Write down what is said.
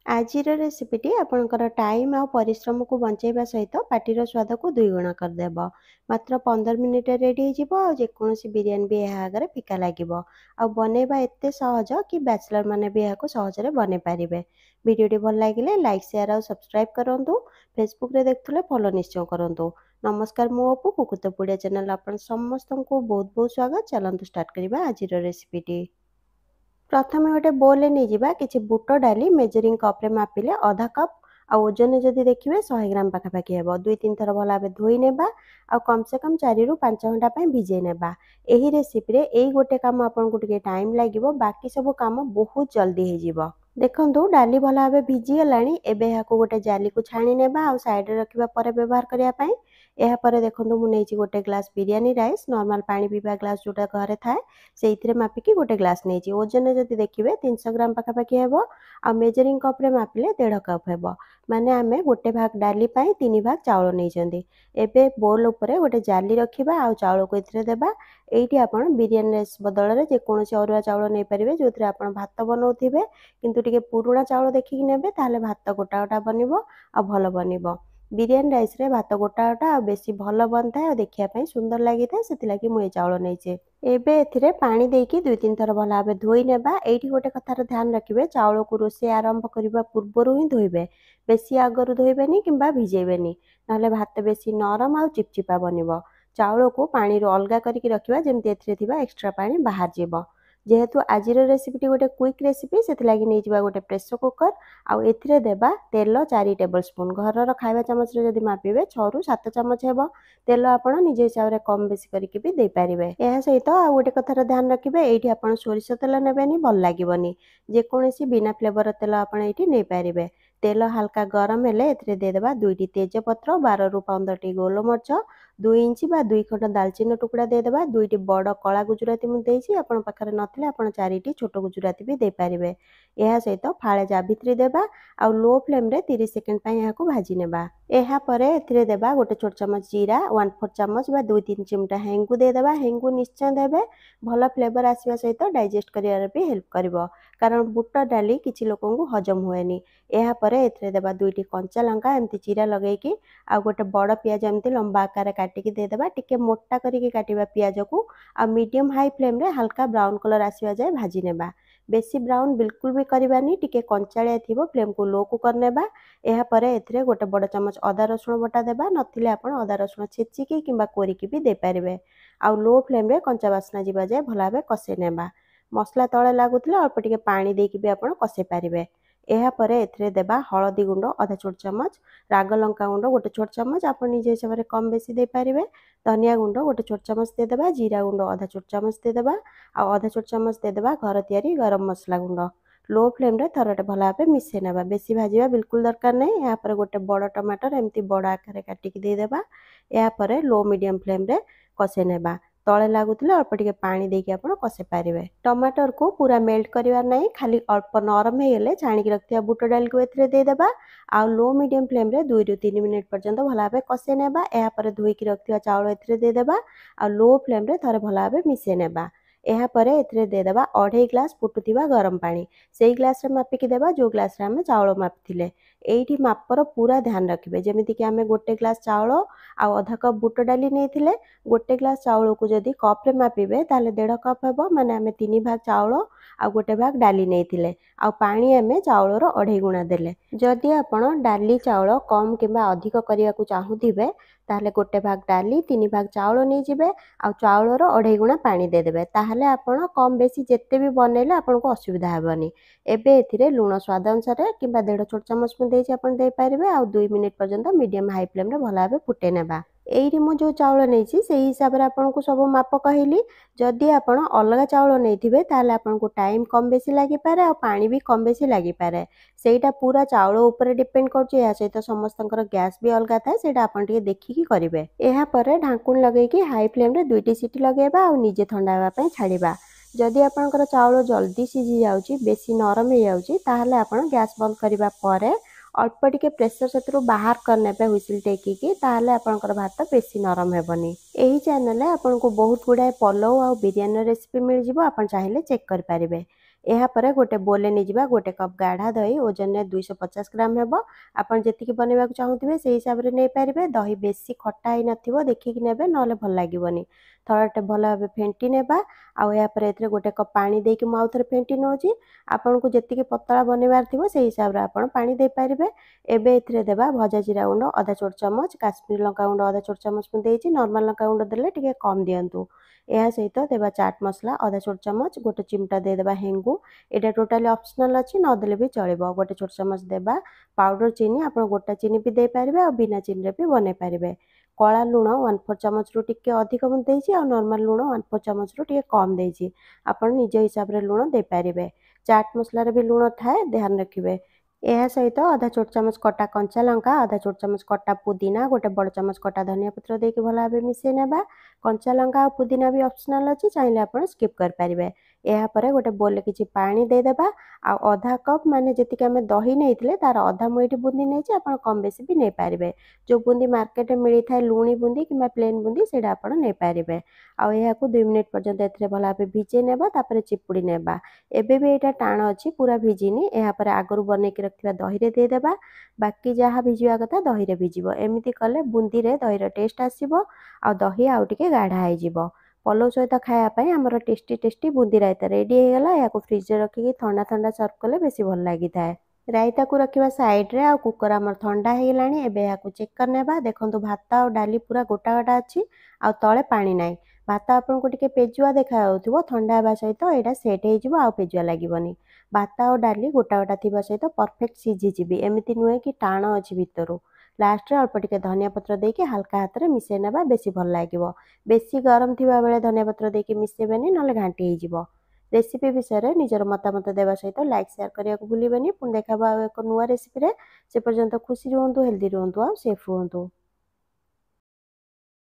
ଆଜିର ରେସିପିଟି ଆପଣଙ୍କର ଟାଇମ୍ ଆଉ ପରିଶ୍ରମକୁ ବଞ୍ଚାଇବା ସହିତ ପାଟିର ସ୍ୱାଦକୁ ଦୁଇଗୁଣ କରିଦେବ। ମାତ୍ର 15 ମିନିଟ୍‌ରେ ରେଡି ହେଇଯିବ ଆଉ ଯେକୌଣସି ବିରିୟାନୀ ବି ଏହା ଆଗରେ ଫିକା ଲାଗିବ। ଆଉ ବନେଇବା ଏତେ ସହଜ କି ବ୍ୟାଚଲର ମାନେ ବି ଏହାକୁ ସହଜରେ ବନେଇ ପାରିବେ। ଭିଡ଼ିଓଟି ଭଲ ଲାଗିଲେ ଲାଇକ୍, ସେୟାର ଆଉ ସବସ୍କ୍ରାଇବ୍ କରନ୍ତୁ। ଫେସବୁକରେ ଦେଖୁଥିଲେ ଫଲୋ ନିଶ୍ଚୟ କରନ୍ତୁ। ନମସ୍କାର, ମୁଁ ଅପୁ, କୁକୁତପୁଡ଼ିଆ ଚ୍ୟାନେଲ ଆପଣ ସମସ୍ତଙ୍କୁ ବହୁତ ବହୁତ ସ୍ୱାଗତ। ଚାଲନ୍ତୁ ଷ୍ଟାର୍ଟ କରିବା ଆଜିର ରେସିପିଟି। ପ୍ରଥମେ ଗୋଟେ ବୋଲରେ ନେଇଯିବା କିଛି ବୁଟ ଡାଲି ମେଜରିଂ କପ୍ରେ ମାପିଲେ ଅଧା କପ୍ ଆଉ ଓଜନ ଯଦି ଦେଖିବେ 100 ଗ୍ରାମ ପାଖାପାଖି ହେବ। 2-3 ଥର ଭଲ ଭାବେ ଧୋଇ ନେବା ଆଉ କମ ସେ କମ 4ରୁ 5 ଘଣ୍ଟା ପାଇଁ ଭିଜେଇ ନେବା। ଏହି ରେସିପିରେ ଏଇ ଗୋଟେ କାମ ଆପଣଙ୍କୁ ଟିକେ ଟାଇମ୍ ଲାଗିବ, ବାକି ସବୁ କାମ ବହୁତ ଜଲ୍ଦି ହେଇଯିବ। ଦେଖନ୍ତୁ ଡାଲି ଭଲ ଭାବେ ଭିଜିଗଲାଣି। ଏବେ ଏହାକୁ ଗୋଟେ ଜାଲିକୁ ଛାଣି ନେବା ଆଉ ସାଇଡ଼ରେ ରଖିବା ପରେ ବ୍ୟବହାର କରିବା ପାଇଁ। ଏହାପରେ ଦେଖନ୍ତୁ ମୁଁ ନେଇଛି ଗୋଟେ ଗ୍ଲାସ୍ ବିରିୟାନୀ ରାଇସ୍, ନର୍ମାଲ ପାଣି ପିଇବା ଗ୍ଲାସ୍ ଯେଉଁଟା ଘରେ ଥାଏ ସେଇଥିରେ ମାପିକି ଗୋଟେ ଗ୍ଲାସ୍ ନେଇଛି। ଓଜନ ଯଦି ଦେଖିବେ 300 ଗ୍ରାମ ପାଖାପାଖି ହେବ ଆଉ ମେଜରିଂ କପ୍ରେ ମାପିଲେ 1.5 କପ୍ ହେବ। ମାନେ ଆମେ ଗୋଟେ ଭାଗ ଡାଲି ପାଇଁ 3 ଭାଗ ଚାଉଳ ନେଇଛନ୍ତି। ଏବେ ବୋଲ୍ ଉପରେ ଗୋଟେ ଜାଲି ରଖିବା ଆଉ ଚାଉଳକୁ ଏଥିରେ ଦେବା। ଏଇଠି ଆପଣ ବିରିୟାନୀ ରାଇସ୍ ବଦଳରେ ଯେକୌଣସି ଅରୁଆ ଚାଉଳ ନେଇପାରିବେ ଯେଉଁଥିରେ ଆପଣ ଭାତ ବନାଉଥିବେ, କିନ୍ତୁ ଟିକେ ପୁରୁଣା ଚାଉଳ ଦେଖିକି ନେବେ, ତାହେଲେ ଭାତ ଗୋଟା ଗୋଟା ବନିବ ଆଉ ଭଲ ବନିବ। ବିରିୟାନୀ ରାଇସ୍ରେ ଭାତ ଗୋଟା ଗୋଟା ଆଉ ବେଶୀ ଭଲ ବନିଥାଏ ଆଉ ଦେଖିବା ପାଇଁ ସୁନ୍ଦର ଲାଗିଥାଏ, ସେଥିଲାଗି ମୁଁ ଏ ଚାଉଳ ନେଇଛି। ଏବେ ଏଥିରେ ପାଣି ଦେଇକି 2-3 ଥର ଭଲ ଭାବେ ଧୋଇ ନେବା। ଏଇଠି ଗୋଟେ କଥାର ଧ୍ୟାନ ରଖିବେ, ଚାଉଳକୁ ରୋଷେଇ ଆରମ୍ଭ କରିବା ପୂର୍ବରୁ ହିଁ ଧୋଇବେ। ବେଶୀ ଆଗରୁ ଧୋଇବେନି କିମ୍ବା ଭିଜେଇବେନି, ନହେଲେ ଭାତ ବେଶୀ ନରମ ଆଉ ଚିପଚିପା ବନିବ। ଚାଉଳକୁ ପାଣିରୁ ଅଲଗା କରିକି ରଖିବା, ଯେମିତି ଏଥିରେ ଥିବା ଏକ୍ସଟ୍ରା ପାଣି ବାହାରିଯିବ। ଯେହେତୁ ଆଜିର ରେସିପିଟି ଗୋଟେ କ୍ୱିକ୍ ରେସିପି, ସେଥିଲାଗି ନେଇଯିବା ଗୋଟେ ପ୍ରେସର କୁକର ଆଉ ଏଥିରେ ଦେବା ତେଲ 4 ଟେବଲ ସ୍ପୁନ୍। ଘରର ଖାଇବା ଚାମଚରେ ଯଦି ମାପିବେ 6ରୁ 7 ଚାମଚ ହେବ। ତେଲ ଆପଣ ନିଜ ହିସାବରେ କମ୍ ବେଶୀ କରିକି ବି ଦେଇପାରିବେ। ଏହା ସହିତ ଆଉ ଗୋଟେ କଥାର ଧ୍ୟାନ ରଖିବେ, ଏଇଠି ଆପଣ ସୋରିଷ ତେଲ ନେବେନି, ଭଲ ଲାଗିବନି। ଯେକୌଣସି ବିନା ଫ୍ଲେଭର ତେଲ ଆପଣ ଏଇଠି ନେଇପାରିବେ। ତେଲ ହାଲକା ଗରମ ହେଲେ ଏଥିରେ ଦେଇଦେବା 2ଟି ତେଜପତ୍ର, 12ରୁ 15ଟି ଗୋଲମରିଚ, 2 ଇଞ୍ଚ ବା 2 ଖଣ୍ଡ ଡାଲଚିନି ଟୁକୁଡ଼ା ଦେଇଦେବା। 2ଟି ବଡ଼ କଳା ଗୁଜୁରାତି ମୁଁ ଦେଇଛି, ଆପଣଙ୍କ ପାଖରେ ନଥିଲେ ଆପଣ 4ଟି ଛୋଟ ଗୁଜୁରାତି ବି ଦେଇପାରିବେ। ଏହା ସହିତ ଫାଳେ ଜାବିତ୍ରୀ ଦେବା ଆଉ ଲୋ ଫ୍ଲେମ୍ରେ 30 ସେକେଣ୍ଡ ପାଇଁ ଏହାକୁ ଭାଜି ନେବା। ଏହାପରେ ଏଥିରେ ଦେବା ଗୋଟେ ଛୋଟ ଚାମଚ ଜିରା, 1/4 ଚାମଚ ବା 2-3 ଚିମଟା ହେଙ୍ଗୁ ଦେଇଦେବା। ହେଙ୍ଗୁ ନିଶ୍ଚୟ ଦେବେ, ଭଲ ଫ୍ଲେଭର ଆସିବା ସହିତ ଡାଇଜେଷ୍ଟ କରିବାରେ ବି ହେଲ୍ପ କରିବ, କାରଣ ବୁଟ ଡାଲି କିଛି ଲୋକଙ୍କୁ ହଜମ ହୁଏନି। ଏହାପରେ ଏଥିରେ ଦେବା 2ଟି କଞ୍ଚା ଲଙ୍କା ଏମିତି ଚିରା ଲଗେଇକି ଆଉ ଗୋଟେ ବଡ଼ ପିଆଜ ଏମିତି ଲମ୍ବା ଆକାରରେ କାଟିକି ଦେଇଦେବା। ଟିକେ ମୋଟା କରିକି କାଟିବା ପିଆଜକୁ ଆଉ ମିଡ଼ିୟମ୍ ହାଇ ଫ୍ଲେମ୍ରେ ହାଲକା ବ୍ରାଉନ୍ କଲର୍ ଆସିବା ଯାଏ ଭାଜି ନେବା। ବେଶୀ ବ୍ରାଉନ୍ ବିଲକୁଲ ବି କରିବାନି, ଟିକେ କଞ୍ଚାଳିଆ ଥିବ ଫ୍ଲେମ୍କୁ ଲୋକୁ କରିନେବା। ଏହାପରେ ଏଥିରେ ଗୋଟେ ବଡ଼ ଚାମଚ ଅଦା ରସୁଣ ବଟା ଦେବା, ନଥିଲେ ଆପଣ ଅଦା ରସୁଣ ଛେଚିକି କିମ୍ବା କୋରିକି ବି ଦେଇପାରିବେ। ଆଉ ଲୋ ଫ୍ଲେମ୍ରେ କଞ୍ଚା ବାସ୍ନା ଯିବା ଯାଏ ଭଲ ଭାବେ କଷେଇ ନେବା। ମସଲା ତଳେ ଲାଗୁଥିଲେ ଅଳ୍ପ ଟିକେ ପାଣି ଦେଇକି ବି ଆପଣ କଷେଇ ପାରିବେ। ଏହାପରେ ଏଥିରେ ଦେବା ହଳଦୀ ଗୁଣ୍ଡ ଅଧା ଛୋଟ ଚାମଚ, ରାଗ ଲଙ୍କା ଗୁଣ୍ଡ ଗୋଟେ ଛୋଟ ଚାମଚ, ଆପଣ ନିଜ ହିସାବରେ କମ୍ ବେଶୀ ଦେଇପାରିବେ। ଧନିଆ ଗୁଣ୍ଡ ଗୋଟେ ଛୋଟ ଚାମଚ ଦେଇଦେବା, ଜିରା ଗୁଣ୍ଡ ଅଧା ଛୋଟ ଚାମଚ ଦେଇଦେବା ଆଉ ଅଧା ଛୋଟ ଚାମଚ ଦେଇଦେବା ଘର ତିଆରି ଗରମ ମସଲା ଗୁଣ୍ଡ। ଲୋ ଫ୍ଲେମ୍ରେ ଥରଟେ ଭଲ ଭାବେ ମିଶାଇ ନେବା, ବେଶୀ ଭାଜିବା ବିଲକୁଲ ଦରକାର ନାହିଁ। ଏହାପରେ ଗୋଟେ ବଡ଼ ଟମାଟର ଏମିତି ବଡ଼ ଆକାରରେ କାଟିକି ଦେଇଦେବା। ଏହାପରେ ଲୋ ମିଡ଼ିୟମ୍ ଫ୍ଲେମ୍ରେ କଷେଇ ନେବା। ତଳେ ଲାଗୁଥିଲେ ଅଳ୍ପ ଟିକେ ପାଣି ଦେଇକି ଆପଣ କଷେଇ ପାରିବେ। ଟମାଟରକୁ ପୁରା ମେଲ୍ଟ କରିବାର ନାହିଁ, ଖାଲି ଅଳ୍ପ ନରମ ହେଇଗଲେ ଛାଣିକି ରଖିଥିବା ବୁଟ ଡାଲିକୁ ଏଥିରେ ଦେଇଦେବା ଆଉ ଲୋ ମିଡ଼ିୟମ୍ ଫ୍ଲେମ୍ରେ 2ରୁ 3 ମିନିଟ୍ ପର୍ଯ୍ୟନ୍ତ ଭଲ ଭାବେ କଷେଇ ନେବା। ଏହାପରେ ଧୋଇକି ରଖିଥିବା ଚାଉଳ ଏଥିରେ ଦେଇଦେବା ଆଉ ଲୋ ଫ୍ଲେମ୍ରେ ଥରେ ଭଲ ଭାବେ ମିଶାଇ ନେବା। ଏହାପରେ ଏଥିରେ ଦେଇଦେବା 2.5 ଗ୍ଲାସ୍ ଫୁଟୁଥିବା ଗରମ ପାଣି। ସେଇ ଗ୍ଲାସ୍ରେ ମାପିକି ଦେବା ଯେଉଁ ଗ୍ଲାସ୍ରେ ଆମେ ଚାଉଳ ମାପିଥିଲେ। ଏଇଠି ମାପର ପୁରା ଧ୍ୟାନ ରଖିବେ, ଯେମିତିକି ଆମେ ଗୋଟେ ଗ୍ଲାସ୍ ଚାଉଳ ଆଉ ଅଧା କପ୍ ବୁଟ ଡାଲି ନେଇଥିଲେ। ଗୋଟେ ଗ୍ଲାସ୍ ଚାଉଳକୁ ଯଦି କପ୍ରେ ମାପିବେ ତାହେଲେ 1.5 କପ୍ ହେବ, ମାନେ ଆମେ 3 ଭାଗ ଚାଉଳ ଆଉ ଗୋଟେ ଭାଗ ଡାଲି ନେଇଥିଲେ। ଆଉ ପାଣି ଆମେ ଚାଉଳର 2.5 ଗୁଣା ଦେଲେ। ଯଦି ଆପଣ ଡାଲି ଚାଉଳ କମ୍ କିମ୍ବା ଅଧିକ କରିବାକୁ ଚାହୁଁଥିବେ, ତାହେଲେ ଗୋଟେ ଭାଗ ଡାଲି 3 ଭାଗ ଚାଉଳ ନେଇଯିବେ ଆଉ ଚାଉଳର 2.5 ଗୁଣା ପାଣି ଦେଇଦେବେ। ତାହେଲେ ଆପଣ କମ୍ ବେଶୀ ଯେତେ ବି ବନେଇଲେ ଆପଣଙ୍କୁ ଅସୁବିଧା ହେବନି। ଏବେ ଏଥିରେ ଲୁଣ ସ୍ୱାଦ ଅନୁସାରେ କିମ୍ବା 1.5 ଛୋଟ ଚାମଚ ମୁଁ ଦେଇଛି, ଆପଣ ଦେଇପାରିବେ। ଆଉ 2 ମିନିଟ୍ ପର୍ଯ୍ୟନ୍ତ ମିଡ଼ିୟମ୍ ହାଇ ଫ୍ଲେମ୍ରେ ଭଲ ଭାବେ ଫୁଟେଇ ନେବା। ଏଇଠି ମୁଁ ଯେଉଁ ଚାଉଳ ନେଇଛି ସେଇ ହିସାବରେ ଆପଣଙ୍କୁ ସବୁ ମାପ କହିଲି। ଯଦି ଆପଣ ଅଲଗା ଚାଉଳ ନେଇଥିବେ ତାହେଲେ ଆପଣଙ୍କୁ ଟାଇମ୍ କମ୍ ବେଶୀ ଲାଗିପାରେ ଆଉ ପାଣି ବି କମ୍ ବେଶୀ ଲାଗିପାରେ। ସେଇଟା ପୁରା ଚାଉଳ ଉପରେ ଡିପେଣ୍ଡ କରୁଛି। ଏହା ସହିତ ସମସ୍ତଙ୍କର ଗ୍ୟାସ୍ ବି ଅଲଗା ଥାଏ, ସେଇଟା ଆପଣ ଟିକେ ଦେଖିକି କରିବେ। ଏହାପରେ ଢାଙ୍କୁଣି ଲଗେଇକି ହାଇ ଫ୍ଲେମ୍ରେ 2ଟି ସିଟି ଲଗାଇବା ଆଉ ନିଜେ ଥଣ୍ଡା ହେବା ପାଇଁ ଛାଡ଼ିବା। ଯଦି ଆପଣଙ୍କର ଚାଉଳ ଜଲ୍ଦି ସିଝି ଯାଉଛି, ବେଶୀ ନରମ ହେଇଯାଉଛି, ତାହେଲେ ଆପଣ ଗ୍ୟାସ୍ ବନ୍ଦ କରିବା ପରେ ଅଳ୍ପ ଟିକେ ପ୍ରେସର ସେଥିରୁ ବାହାର କରିନେବେ ହୁଇସିଲ୍ ଟେକିକି, ତାହେଲେ ଆପଣଙ୍କର ଭାତ ବେଶୀ ନରମ ହେବନି। ଏହି ଚ୍ୟାନେଲରେ ଆପଣଙ୍କୁ ବହୁତ ଗୁଡ଼ାଏ ପଲଉ ଆଉ ବିରିୟାନୀର ରେସିପି ମିଳିଯିବ, ଆପଣ ଚାହିଁଲେ ଚେକ୍ କରିପାରିବେ। एहापर गोटे बोले नहीं गोटे कप गाढ़ा दही ओजन 250 ग्राम हेब। आपण जेतिकी बनवाक चाहूथिबे से हिसाब रे नै पारिबे। दही बेसी खट्टा ही नथिबो देखिकी नेबे नले भल लागिबोनी। थरटे भल भाबे फेंटी नेबा। आउ एहापर एथिरे गोटे कप पानी देकी मु आउ थरे फेंटी नोची। आपनको जेतिकी पतला बनवार थिबो से हिसाब रे आपण पानी दे पारिबे। एबे एथिरे देबा भजा जीरा गुंड आधा छोट चमच, काश्मीरी लंका गुंड आधा छोट चमच मु देइची। नॉर्मल लंका गुंड देले टिके कम दियंतु। ଏହା ସହିତ ଦେବା ଚାଟ୍ ମସଲା ଅଧା ଛୋଟ ଚାମଚ, ଗୋଟେ ଚିମଟା ଦେଇଦେବା ହେଙ୍ଗୁ। ଏଇଟା ଟୋଟାଲି ଅପସନାଲ ଅଛି, ନଦେଲେ ବି ଚଳିବ। ଗୋଟେ ଛୋଟ ଚାମଚ ଦେବା ପାଉଡର ଚିନି। ଆପଣ ଗୋଟା ଚିନି ବି ଦେଇପାରିବେ ଆଉ ବିନା ଚିନିରେ ବି ବନେଇ ପାରିବେ। କଳା ଲୁଣ 1/4 ଚାମଚରୁ ଟିକେ ଅଧିକ ମୁଁ ଦେଇଛି ଆଉ ନର୍ମାଲ ଲୁଣ 1/4 ଚାମଚରୁ ଟିକେ କମ୍ ଦେଇଛି। ଆପଣ ନିଜ ହିସାବରେ ଲୁଣ ଦେଇପାରିବେ। ଚାଟ୍ ମସଲାରେ ବି ଲୁଣ ଥାଏ, ଧ୍ୟାନ ରଖିବେ। ଏହା ସହିତ ଅଧା ଛୋଟ ଚାମଚ କଟା କଞ୍ଚା ଲଙ୍କା, ଅଧା ଛୋଟ ଚାମଚ କଟା ପୁଦିନା, ଗୋଟେ ବଡ଼ ଚାମଚ କଟା ଧନିଆ ପତ୍ର ଦେଇକି ଭଲ ଭାବେ ମିଶାଇ ନେବା। କଞ୍ଚା ଲଙ୍କା ଆଉ ପୁଦିନା ବି ଅପସନାଲ ଅଛି, ଚାହିଁଲେ ଆପଣ ସ୍କିପ୍ କରିପାରିବେ। ଏହାପରେ ଗୋଟେ ବୋଲରେ କିଛି ପାଣି ଦେଇଦେବା। ଆଉ ଅଧା କପ୍ ମାନେ ଯେତିକି ଆମେ ଦହି ନେଇଥିଲେ ତାର ଅଧା ମୁଁ ଏଇଠି ବୁନ୍ଦି ନେଇଛି, ଆପଣ କମ୍ ବେଶୀ ବି ନେଇପାରିବେ। ଯେଉଁ ବୁନ୍ଦି ମାର୍କେଟରେ ମିଳିଥାଏ ଲୁଣି ବୁନ୍ଦି କିମ୍ବା ପ୍ଲେନ୍ ବୁନ୍ଦି ସେଇଟା ଆପଣ ନେଇପାରିବେ। ଆଉ ଏହାକୁ 2 ମିନିଟ୍ ପର୍ଯ୍ୟନ୍ତ ଏଥିରେ ଭଲ ଭାବେ ଭିଜେଇ ନେବା, ତାପରେ ଚିପୁଡ଼ି ନେବା। ଏବେ ବି ଏଇଟା ଟାଣ ଅଛି, ପୁରା ଭିଜିନି। ଏହାପରେ ଆଗରୁ ବନେଇକି ରଖିଥିବା ଦହିରେ ଦେଇଦେବା। ବାକି ଯାହା ଭିଜିବା କଥା ଦହିରେ ଭିଜିବ। ଏମିତି କଲେ ବୁନ୍ଦିରେ ଦହିର ଟେଷ୍ଟ ଆସିବ ଆଉ ଦହି ଆଉ ଟିକେ ଗାଢ଼ା ହେଇଯିବ। ପଲଉ ସହିତ ଖାଇବା ପାଇଁ ଆମର ଟେଷ୍ଟି ବୁନ୍ଦି ରାଇତା ରେଡ଼ି ହେଇଗଲା। ଏହାକୁ ଫ୍ରିଜରେ ରଖିକି ଥଣ୍ଡା ଥଣ୍ଡା ସର୍ଭ କଲେ ବେଶୀ ଭଲ ଲାଗିଥାଏ। ରାଇତାକୁ ରଖିବା ସାଇଡ଼ରେ। ଆଉ କୁକର ଆମର ଥଣ୍ଡା ହେଇଗଲାଣି। ଏବେ ଏହାକୁ ଚେକ୍ କରିନେବା। ଦେଖନ୍ତୁ ଭାତ ଆଉ ଡାଲି ପୁରା ଗୋଟା ଗୋଟା ଅଛି ଆଉ ତଳେ ପାଣି ନାହିଁ। ଭାତ ଆପଣଙ୍କୁ ଟିକେ ପେଜୁଆ ଦେଖାଯାଉଥିବ, ଥଣ୍ଡା ହେବା ସହିତ ଏଇଟା ସେଟ୍ ହେଇଯିବ ଆଉ ପେଜୁଆ ଲାଗିବନି। ଭାତ ଆଉ ଡାଲି ଗୋଟା ଗୋଟା ଥିବା ସହିତ ପରଫେକ୍ଟ ସିଝିଯିବି, ଏମିତି ନୁହେଁ କି ଟାଣ ଅଛି ଭିତରୁ। ଲାଷ୍ଟରେ ଅଳ୍ପ ଟିକେ ଧନିଆ ପତ୍ର ଦେଇକି ହାଲକା ହାତରେ ମିଶାଇ ନେବା, ବେଶୀ ଭଲ ଲାଗିବ। ବେଶୀ ଗରମ ଥିବା ବେଳେ ଧନିଆ ପତ୍ର ଦେଇକି ମିଶାଇବେନି, ନହେଲେ ଘାଣ୍ଟି ହେଇଯିବ। ରେସିପି ବିଷୟରେ ନିଜର ମତାମତ ଦେବା ସହିତ ଲାଇକ୍ ସେୟାର କରିବାକୁ ଭୁଲିବେନି। ପୁଣି ଦେଖା ହେବ ଆଉ ଏକ ନୂଆ ରେସିପିରେ। ସେ ପର୍ଯ୍ୟନ୍ତ ଖୁସି ରୁହନ୍ତୁ, ହେଲ୍ଦି ରୁହନ୍ତୁ ଆଉ ସେଫ୍ ରୁହନ୍ତୁ।